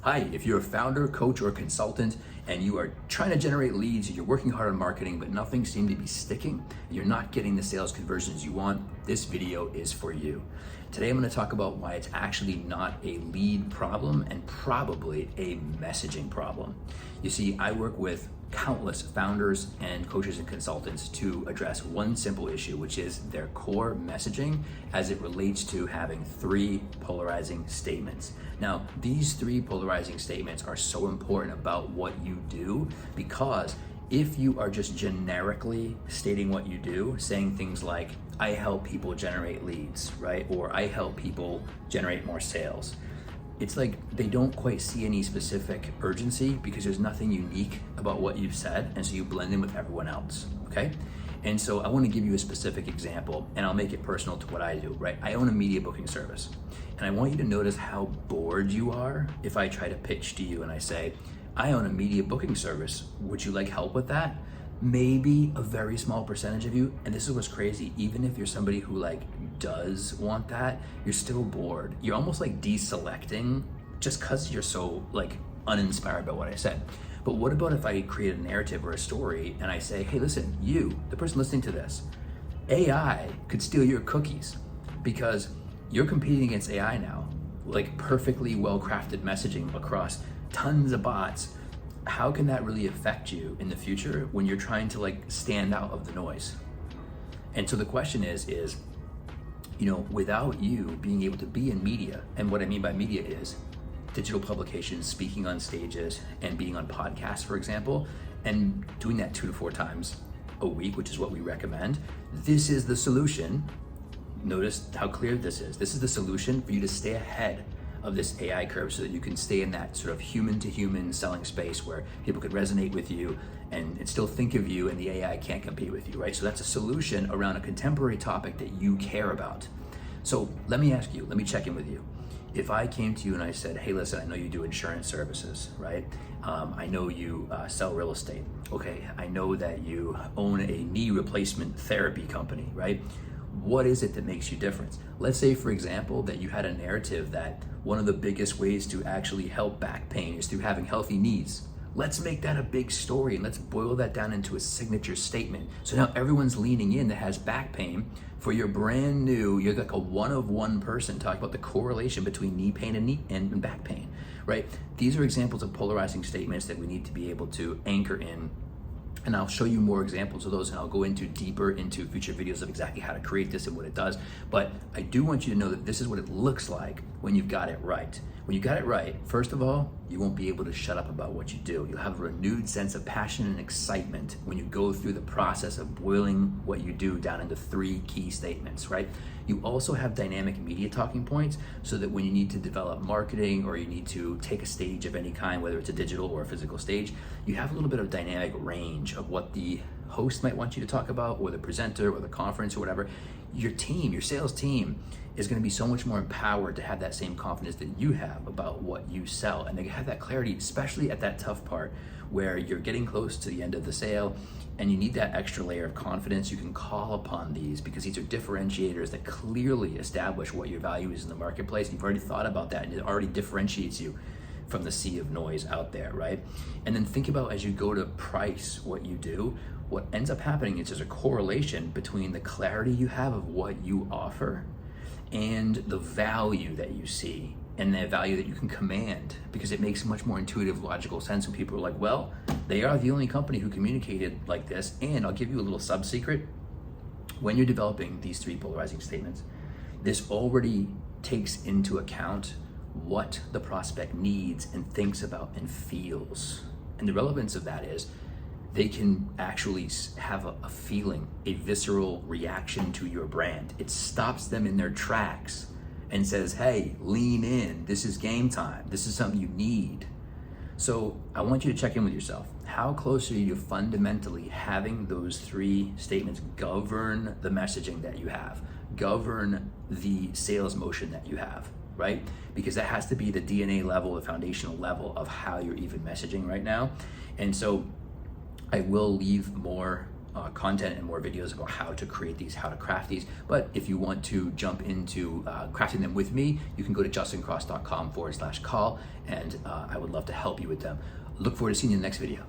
Hi, if you're a founder, coach, or consultant and you are trying to generate leads, you're working hard on marketing, but nothing seems to be sticking, you're not getting the sales conversions you want, this video is for you. Today I'm going to talk about why it's actually not a lead problem and probably a messaging problem. You see, I work with countless founders and coaches and consultants to address one simple issue, which is their core messaging as it relates to having three polarizing statements. Now, these three polarizing statements are so important about what you do because if you are just generically stating what you do, saying things like, I help people generate leads, right? Or I help people generate more sales. It's like they don't quite see any specific urgency because there's nothing unique about what you've said, and so you blend in with everyone else, okay? And so I want to give you a specific example, and I'll make it personal to what I do, right? I own a media booking service, and I want you to notice how bored you are if I try to pitch to you and I say, I own a media booking service, would you like help with that? Maybe a very small percentage of you, and this is what's crazy, even if you're somebody who does want that, you're still bored. You're almost deselecting just because you're so uninspired by what I said. But what about if I create a narrative or a story and I say, hey, listen, you, the person listening to this, AI could steal your cookies because you're competing against AI now, perfectly well-crafted messaging across tons of bots. How can that really affect you in the future when you're trying to stand out of the noise? And so the question is, without you being able to be in media, and what I mean by media is digital publications, speaking on stages, and being on podcasts, for example, and doing that 2 to 4 times a week, which is what we recommend. This is the solution. Notice how clear this is. This is the solution for you to stay ahead of this AI curve so that you can stay in that sort of human to human selling space where people could resonate with you and still think of you and the AI can't compete with you, right? So that's a solution around a contemporary topic that you care about. So let me ask you, let me check in with you. If I came to you and I said, hey, listen, I know you do insurance services, right? I know you sell real estate. Okay, I know that you own a knee replacement therapy company, right? What is it that makes you different? Let's say, for example, that you had a narrative that one of the biggest ways to actually help back pain is through having healthy knees. Let's make that a big story and let's boil that down into a signature statement. So now everyone's leaning in that has back pain for your brand new, you're like a one-of-one person talking about the correlation between knee pain and back pain, right? These are examples of polarizing statements that we need to be able to anchor in. And I'll show you more examples of those and I'll go deeper into future videos of exactly how to create this and what it does. But I do want you to know that this is what it looks like when you've got it right. When you got it right, first of all, you won't be able to shut up about what you do. You'll have a renewed sense of passion and excitement when you go through the process of boiling what you do down into 3 key statements, right? You also have dynamic media talking points so that when you need to develop marketing or you need to take a stage of any kind, whether it's a digital or a physical stage, you have a little bit of dynamic range of what the host might want you to talk about or the presenter or the conference or whatever. Your team, your sales team is going to be so much more empowered to have that same confidence that you have about what you sell. And they have that clarity, especially at that tough part where you're getting close to the end of the sale and you need that extra layer of confidence. You can call upon these because these are differentiators that clearly establish what your value is in the marketplace. You've already thought about that and it already differentiates you from the sea of noise out there, right? And then think about as you go to price what you do, what ends up happening is there's a correlation between the clarity you have of what you offer and the value that you see and the value that you can command, because it makes much more intuitive, logical sense when people are like, well, they are the only company who communicated like this. And I'll give you a little sub-secret. When you're developing these 3 polarizing statements, this already takes into account what the prospect needs and thinks about and feels. And the relevance of that is they can actually have a feeling, a visceral reaction to your brand. It stops them in their tracks and says, hey, lean in, this is game time, this is something you need. So I want you to check in with yourself. How close are you to fundamentally having those 3 statements govern the messaging that you have, govern the sales motion that you have, right? Because that has to be the DNA level, the foundational level of how you're even messaging right now. And so I will leave more content and more videos about how to create these, how to craft these. But if you want to jump into crafting them with me, you can go to justincross.com/call, and I would love to help you with them. Look forward to seeing you in the next video.